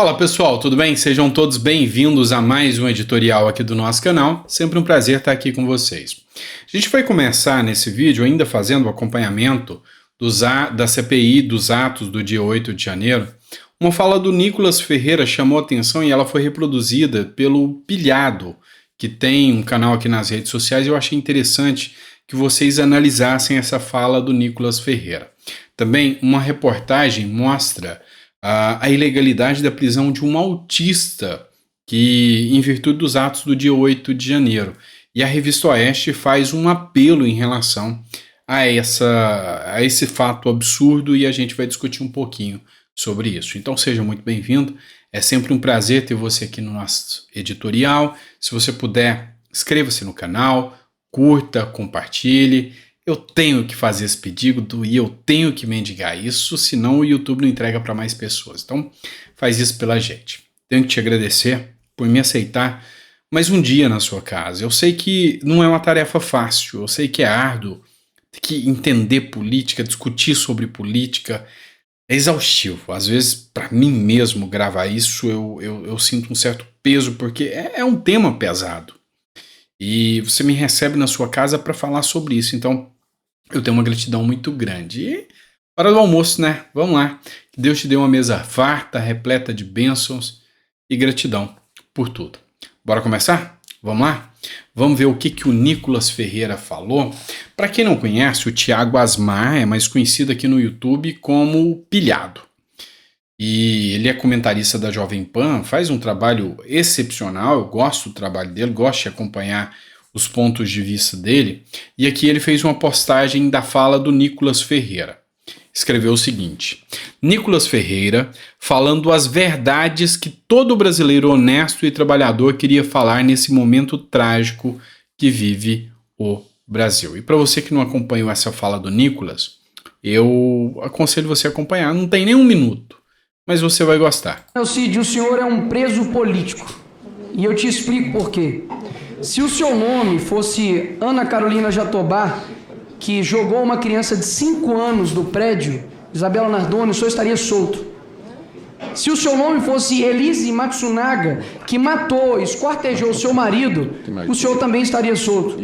Fala pessoal, tudo bem? Sejam todos bem-vindos a mais um editorial aqui do nosso canal. Sempre um prazer estar aqui com vocês. A gente vai começar nesse vídeo ainda fazendo o acompanhamento da CPI dos atos do dia 8 de janeiro. Uma fala do Nicolas Ferreira chamou a atenção e ela foi reproduzida pelo Pilhado, que tem um canal aqui nas redes sociais. Eu achei interessante que vocês analisassem essa fala do Nicolas Ferreira. Também uma reportagem mostra a ilegalidade da prisão de um autista em virtude dos atos do dia 8 de janeiro. E a Revista Oeste faz um apelo em relação a esse fato absurdo e a gente vai discutir um pouquinho sobre isso. Então seja muito bem-vindo, é sempre um prazer ter você aqui no nosso editorial. Se você puder, inscreva-se no canal, curta, compartilhe. Eu tenho que fazer esse pedido e eu tenho que mendigar isso, senão o YouTube não entrega para mais pessoas. Então, faz isso pela gente. Tenho que te agradecer por me aceitar mais um dia na sua casa. Eu sei que não é uma tarefa fácil, eu sei que é árduo, tem que entender política, discutir sobre política, é exaustivo. Às vezes, para mim mesmo, gravar isso, eu sinto um certo peso, porque é um tema pesado. E você me recebe na sua casa para falar sobre isso, então eu tenho uma gratidão muito grande. E hora do almoço, né? Vamos lá. Que Deus te dê uma mesa farta, repleta de bênçãos e gratidão por tudo. Bora começar? Vamos lá? Vamos ver o que o Nicolas Ferreira falou. Para quem não conhece, o Thiago Asmar é mais conhecido aqui no YouTube como Pilhado. E ele é comentarista da Jovem Pan, faz um trabalho excepcional, eu gosto do trabalho dele, gosto de acompanhar os pontos de vista dele, e aqui ele fez uma postagem da fala do Nicolas Ferreira. Escreveu o seguinte: Nicolas Ferreira falando as verdades que todo brasileiro honesto e trabalhador queria falar nesse momento trágico que vive o Brasil. E para você que não acompanhou essa fala do Nicolas, eu aconselho você a acompanhar, não tem nem um minuto, mas você vai gostar. Cid, o senhor é um preso político, e eu te explico por quê. Se o seu nome fosse Ana Carolina Jatobá, que jogou uma criança de 5 anos do prédio, Isabela Nardoni, o senhor estaria solto. Se o seu nome fosse Elise Matsunaga, que matou, esquartejou o seu marido, o senhor também estaria solto.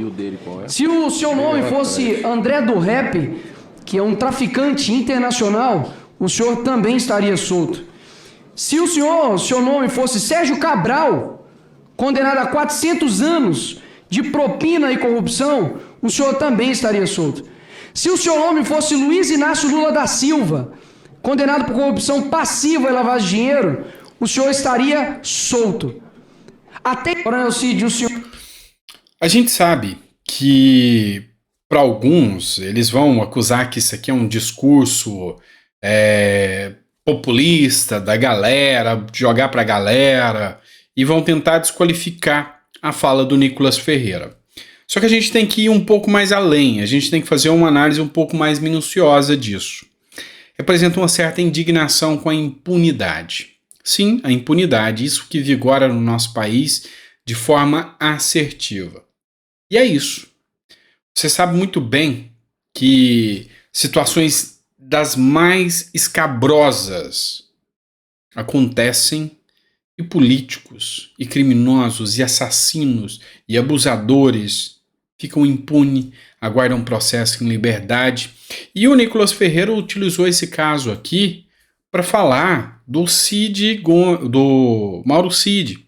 Se o seu nome fosse André do Rap, que é um traficante internacional, o senhor também estaria solto. Se o seu nome fosse Sérgio Cabral, condenado a 400 anos de propina e corrupção, o senhor também estaria solto. Se o seu nome fosse Luiz Inácio Lula da Silva, condenado por corrupção passiva e lavagem de dinheiro, o senhor estaria solto. Até agora, Cid, o senhor... A gente sabe que, para alguns, eles vão acusar que isso aqui é um discurso populista da galera, jogar para a galera, e vão tentar desqualificar a fala do Nicolas Ferreira. Só que a gente tem que ir um pouco mais além, a gente tem que fazer uma análise um pouco mais minuciosa disso. Representa uma certa indignação com a impunidade. Sim, a impunidade, isso que vigora no nosso país de forma assertiva. E é isso. Você sabe muito bem que situações das mais escabrosas acontecem e políticos, e criminosos, e assassinos, e abusadores ficam impunes, aguardam processo em liberdade. E o Nicolas Ferreira utilizou esse caso aqui para falar do Mauro Cid,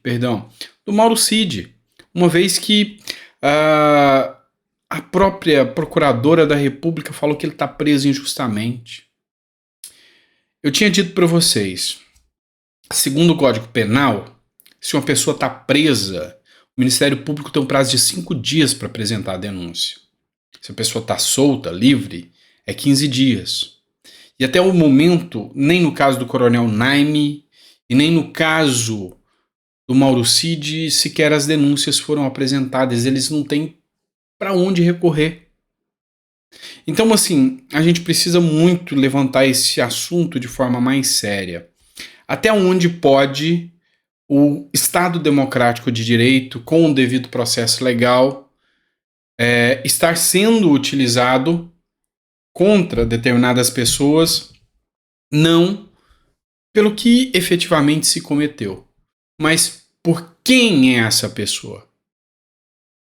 uma vez que a própria procuradora da República falou que ele está preso injustamente. Eu tinha dito para vocês, segundo o Código Penal, se uma pessoa está presa, o Ministério Público tem um prazo de 5 dias para apresentar a denúncia. Se a pessoa está solta, livre, é 15 dias. E até o momento, nem no caso do Coronel Naime e nem no caso do Mauro Cid, sequer as denúncias foram apresentadas. Eles não têm para onde recorrer. Então, assim, a gente precisa muito levantar esse assunto de forma mais séria. Até onde pode o Estado democrático de direito, com o devido processo legal, estar sendo utilizado contra determinadas pessoas, não pelo que efetivamente se cometeu, mas por quem é essa pessoa.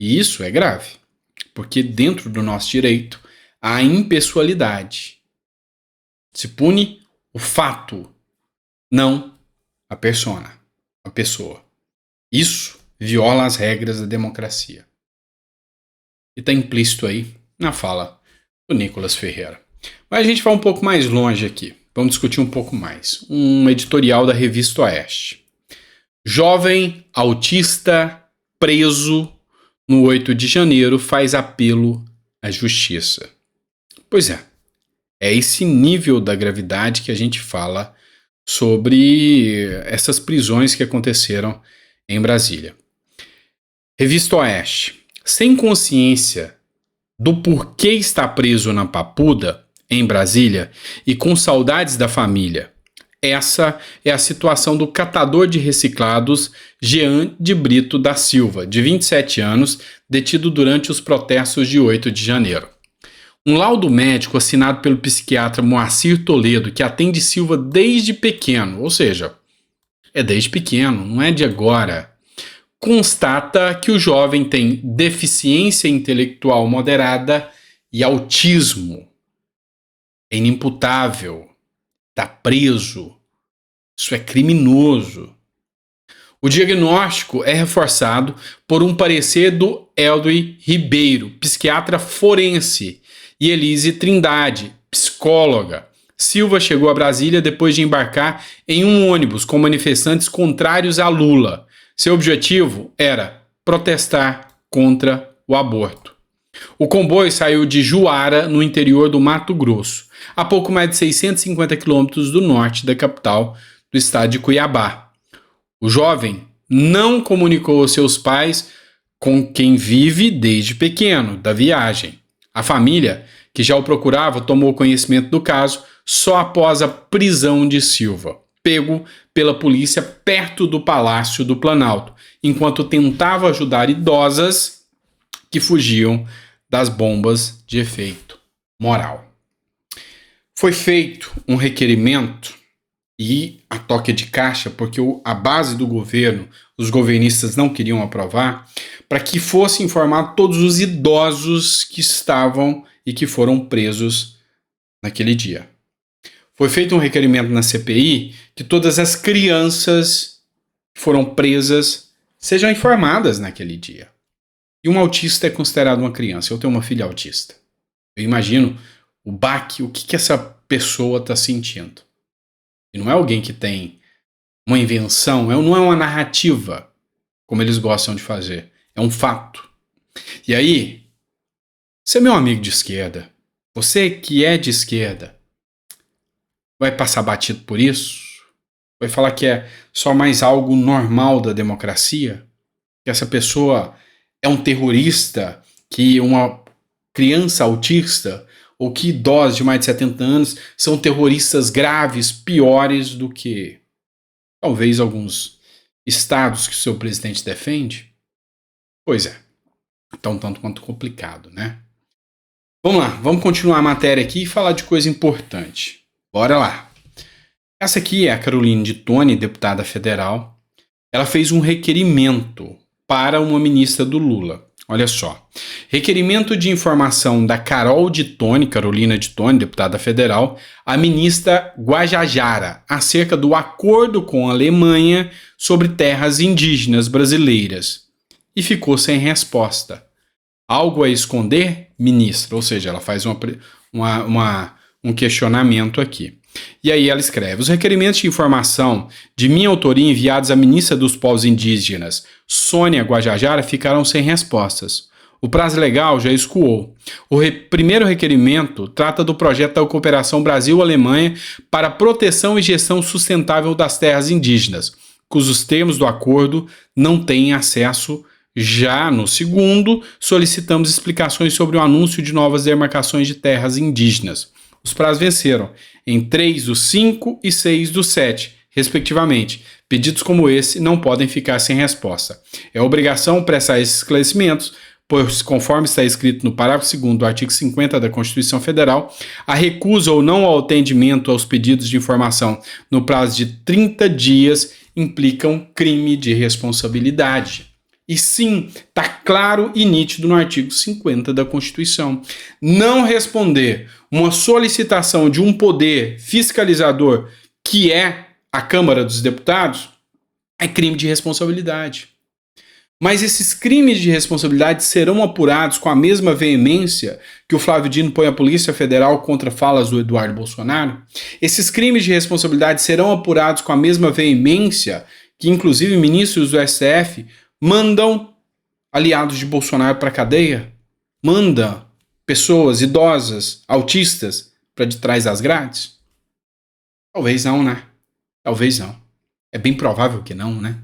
E isso é grave, porque dentro do nosso direito há impessoalidade. Se pune o fato, não a persona, a pessoa. Isso viola as regras da democracia. E está implícito aí na fala do Nicolas Ferreira. Mas a gente vai um pouco mais longe aqui. Vamos discutir um pouco mais. Um editorial da Revista Oeste. Jovem autista preso no 8 de janeiro faz apelo à justiça. Pois é esse nível da gravidade que a gente fala sobre essas prisões que aconteceram em Brasília. Revista Oeste. Sem consciência do porquê está preso na Papuda, em Brasília, e com saudades da família. Essa é a situação do catador de reciclados Jean de Brito da Silva, de 27 anos, detido durante os protestos de 8 de janeiro. Um laudo médico assinado pelo psiquiatra Moacir Toledo, que atende Silva desde pequeno, ou seja, é desde pequeno, não é de agora, constata que o jovem tem deficiência intelectual moderada e autismo. É inimputável, está preso, isso é criminoso. O diagnóstico é reforçado por um parecer do Eldui Ribeiro, psiquiatra forense, e Elise Trindade, psicóloga. Silva chegou a Brasília depois de embarcar em um ônibus com manifestantes contrários a Lula. Seu objetivo era protestar contra o aborto. O comboio saiu de Juara, no interior do Mato Grosso, a pouco mais de 650 quilômetros do norte da capital do estado de Cuiabá. O jovem não comunicou aos seus pais, com quem vive desde pequeno, da viagem. A família, que já o procurava, tomou conhecimento do caso só após a prisão de Silva, pego pela polícia perto do Palácio do Planalto, enquanto tentava ajudar idosas que fugiam das bombas de efeito moral. Foi feito um requerimento e a toque de caixa, porque a base do governo, os governistas não queriam aprovar, para que fosse informado todos os idosos que estavam e que foram presos naquele dia. Foi feito um requerimento na CPI que todas as crianças que foram presas sejam informadas naquele dia. E um autista é considerado uma criança. Eu tenho uma filha autista. Eu imagino o baque, o que essa pessoa está sentindo. E não é alguém que tem uma invenção, não é uma narrativa, como eles gostam de fazer. É um fato. E aí, você é meu amigo de esquerda, você que é de esquerda, vai passar batido por isso? Vai falar que é só mais algo normal da democracia? Que essa pessoa é um terrorista, que uma criança autista ou que idosos de mais de 70 anos são terroristas graves, piores do que talvez alguns estados que o seu presidente defende? Pois é, tá um tanto quanto complicado, né? Vamos lá, vamos continuar a matéria aqui e falar de coisa importante. Bora lá. Essa aqui é a Caroline de Toni, deputada federal. Ela fez um requerimento para uma ministra do Lula. Olha só. Requerimento de informação da Carolina de Toni, deputada federal, à ministra Guajajara, acerca do acordo com a Alemanha sobre terras indígenas brasileiras. E ficou sem resposta. Algo a esconder, ministra? Ou seja, ela faz um questionamento aqui. E aí ela escreve: os requerimentos de informação de minha autoria enviados à ministra dos povos indígenas, Sônia Guajajara, ficaram sem respostas. O prazo legal já escoou. O primeiro requerimento trata do projeto da cooperação Brasil-Alemanha para proteção e gestão sustentável das terras indígenas, cujos termos do acordo não têm acesso. Já no segundo, solicitamos explicações sobre o anúncio de novas demarcações de terras indígenas. Os prazos venceram em 3/5 e 6/7, respectivamente. Pedidos como esse não podem ficar sem resposta. É obrigação prestar esses esclarecimentos pois, conforme está escrito no parágrafo 2º do artigo 50 da Constituição Federal, a recusa ou não ao atendimento aos pedidos de informação no prazo de 30 dias implica um crime de responsabilidade. E sim, está claro e nítido no artigo 50 da Constituição. Não responder uma solicitação de um poder fiscalizador, que é a Câmara dos Deputados, é crime de responsabilidade. Mas esses crimes de responsabilidade serão apurados com a mesma veemência que o Flávio Dino põe a Polícia Federal contra falas do Eduardo Bolsonaro? Esses crimes de responsabilidade serão apurados com a mesma veemência que, inclusive, ministros do STF mandam aliados de Bolsonaro para a cadeia? Manda pessoas idosas, autistas, para de trás das grades? Talvez não, né? Talvez não. É bem provável que não, né?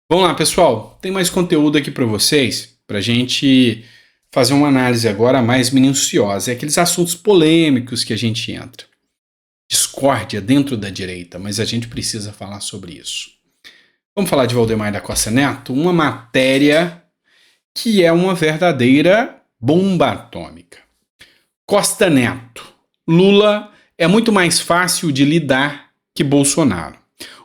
Vamos lá, pessoal. Tem mais conteúdo aqui para vocês, para a gente fazer uma análise agora mais minuciosa. É aqueles assuntos polêmicos que a gente entra. Discórdia dentro da direita, mas a gente precisa falar sobre isso. Vamos falar de Valdemar da Costa Neto, uma matéria que é uma verdadeira bomba atômica. Costa Neto. Lula é muito mais fácil de lidar que Bolsonaro.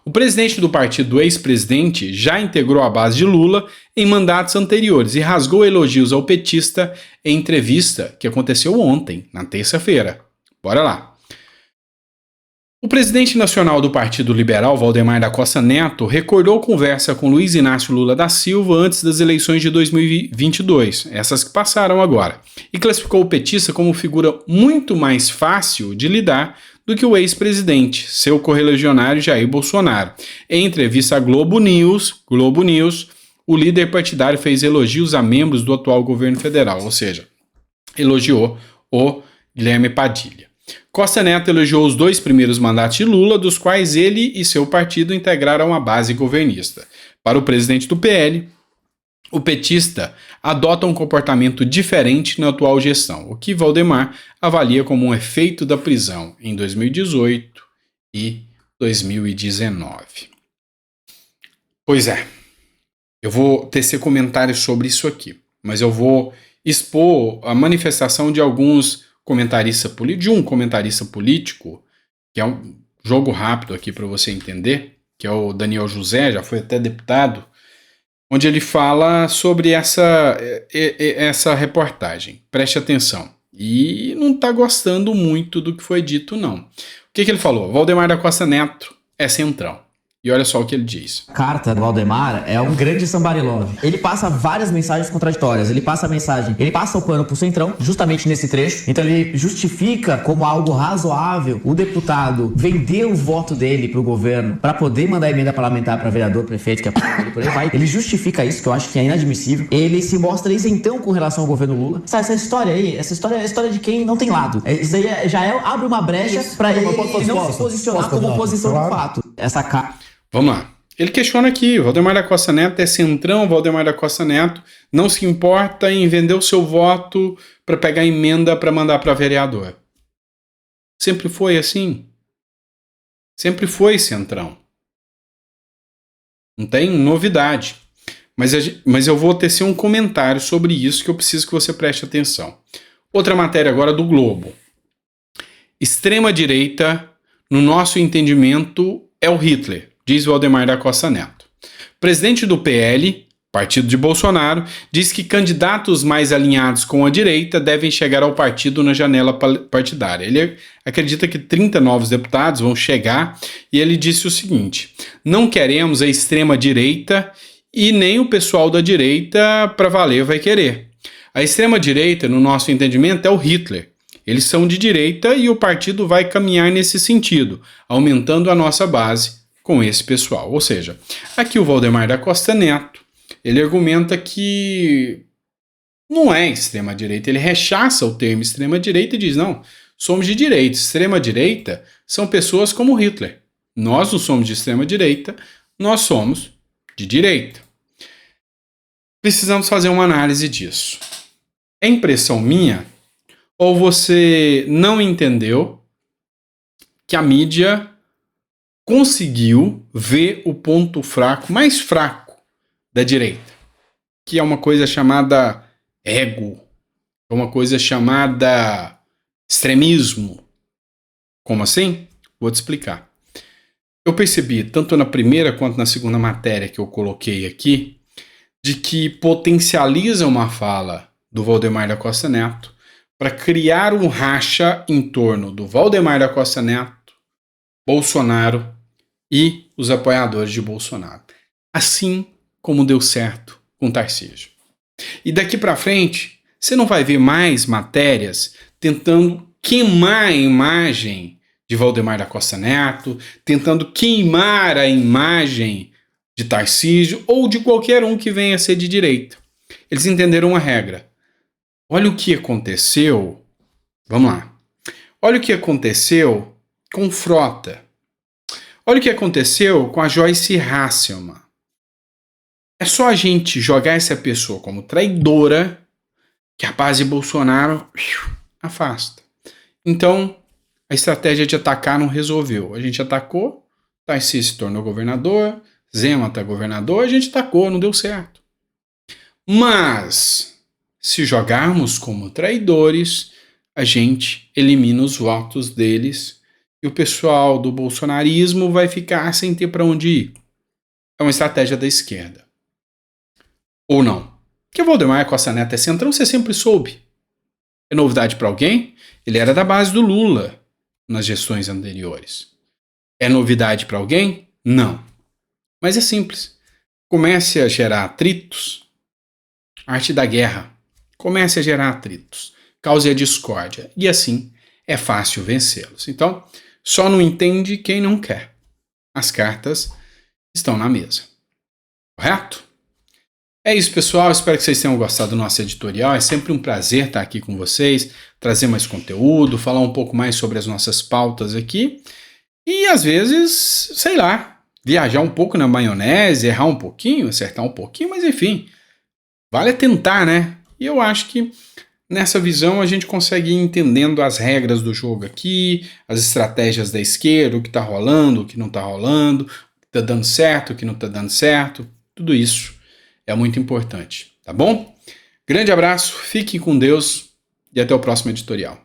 O presidente do partido do ex-presidente já integrou a base de Lula em mandatos anteriores e rasgou elogios ao petista em entrevista que aconteceu ontem, na terça-feira. Bora lá. O presidente nacional do Partido Liberal, Valdemar da Costa Neto, recordou conversa com Luiz Inácio Lula da Silva antes das eleições de 2022, essas que passaram agora, e classificou o petista como figura muito mais fácil de lidar do que o ex-presidente, seu correligionário Jair Bolsonaro. Em entrevista à Globo News, o líder partidário fez elogios a membros do atual governo federal, ou seja, elogiou o Guilherme Padilha. Costa Neto elogiou os 2 primeiros mandatos de Lula, dos quais ele e seu partido integraram a base governista. Para o presidente do PL, o petista adota um comportamento diferente na atual gestão, o que Valdemar avalia como um efeito da prisão em 2018 e 2019. Pois é, eu vou tecer comentários sobre isso aqui, mas eu vou expor a manifestação de alguns comentaristas políticos, de um comentarista político, que é um jogo rápido aqui para você entender, que é o Daniel José, já foi até deputado, onde ele fala sobre essa reportagem. Preste atenção. E não está gostando muito do que foi dito, não. O que ele falou? Valdemar da Costa Neto é centrão. E olha só o que ele diz. A carta do Valdemar é um grande somebody love. Ele passa várias mensagens contraditórias. Ele passa o pano pro Centrão, justamente nesse trecho. Então ele justifica como algo razoável o deputado vender o voto dele pro governo para poder mandar emenda parlamentar para vereador, prefeito, que é por aí vai. Ele justifica isso, que eu acho que é inadmissível. Ele se mostra isentão com relação ao governo Lula. Sabe, essa história aí, essa história é a história de quem não tem lado. Isso daí abre uma brecha para ele não se posicionar como oposição de fato. Essa carta... Vamos lá. Ele questiona aqui, Valdemar da Costa Neto é centrão, Valdemar da Costa Neto não se importa em vender o seu voto para pegar emenda para mandar para vereador. Sempre foi assim. Sempre foi centrão. Não tem novidade. Mas eu vou tecer um comentário sobre isso que eu preciso que você preste atenção. Outra matéria agora do Globo. Extrema-direita, no nosso entendimento, é o Hitler, diz Valdemar da Costa Neto. Presidente do PL, partido de Bolsonaro, diz que candidatos mais alinhados com a direita devem chegar ao partido na janela partidária. Ele acredita que 30 novos deputados vão chegar e ele disse o seguinte: não queremos a extrema-direita e nem o pessoal da direita para valer vai querer. A extrema-direita, no nosso entendimento, é o Hitler. Eles são de direita e o partido vai caminhar nesse sentido, aumentando a nossa base com esse pessoal. Ou seja, aqui o Valdemar da Costa Neto, ele argumenta que não é extrema-direita, ele rechaça o termo extrema-direita e diz, não, somos de direita, extrema-direita são pessoas como Hitler. Nós não somos de extrema-direita, nós somos de direita. Precisamos fazer uma análise disso. É impressão minha ou você não entendeu que a mídia conseguiu ver o ponto fraco, mais fraco da direita, que é uma coisa chamada ego, é uma coisa chamada extremismo. Como assim? Vou te explicar. Eu percebi, tanto na primeira quanto na segunda matéria que eu coloquei aqui, de que potencializa uma fala do Valdemar da Costa Neto para criar um racha em torno do Valdemar da Costa Neto, Bolsonaro e os apoiadores de Bolsonaro. Assim como deu certo com Tarcísio. E daqui para frente, você não vai ver mais matérias tentando queimar a imagem de Valdemar da Costa Neto, tentando queimar a imagem de Tarcísio ou de qualquer um que venha a ser de direita. Eles entenderam uma regra. Olha o que aconteceu. Vamos lá. Olha o que aconteceu com Frota. Olha o que aconteceu com a Joyce Hasselman. É só a gente jogar essa pessoa como traidora que a base Bolsonaro afasta. Então, a estratégia de atacar não resolveu. A gente atacou, Tarcísio se tornou governador, Zema está governador, a gente atacou, não deu certo. Mas, se jogarmos como traidores, a gente elimina os votos deles e o pessoal do bolsonarismo vai ficar sem ter para onde ir. É uma estratégia da esquerda. Ou não? Porque o Valdemar Costa Neto é centrão, você sempre soube. É novidade para alguém? Ele era da base do Lula nas gestões anteriores. É novidade para alguém? Não. Mas é simples. Comece a gerar atritos. Arte da guerra. Comece a gerar atritos. Cause a discórdia. E assim é fácil vencê-los. Então, só não entende quem não quer. As cartas estão na mesa. Correto? É isso, pessoal. Espero que vocês tenham gostado do nosso editorial. É sempre um prazer estar aqui com vocês, trazer mais conteúdo, falar um pouco mais sobre as nossas pautas aqui. E, às vezes, sei lá, viajar um pouco na maionese, errar um pouquinho, acertar um pouquinho, mas enfim, vale tentar, né? E eu acho que nessa visão a gente consegue ir entendendo as regras do jogo aqui, as estratégias da esquerda, o que está rolando, o que não está rolando, o que está dando certo, o que não está dando certo, tudo isso. É muito importante, tá bom? Grande abraço, fiquem com Deus e até o próximo editorial.